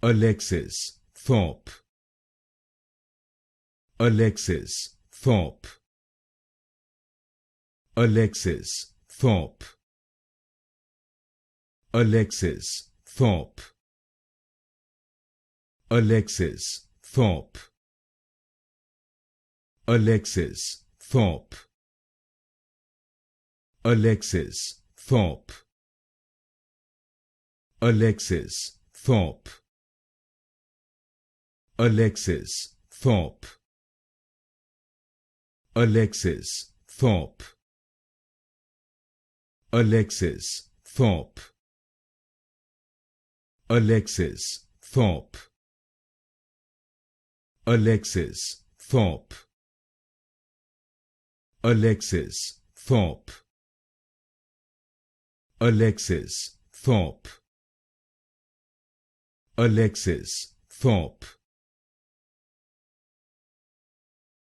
Alexis Thorpe. Alexis Thorpe. Alexis Thorpe. Alexis Thorpe. Alexis Thorpe. Alexis Thorpe. Alexis Thorpe. Alexis Thorpe. Alexis Thorpe. Alexis Thorpe. Alexis Thorpe. Alexis Thorpe. Alexis Thorpe. Alexis Thorpe. Alexis Thorpe. Alexis Thorpe.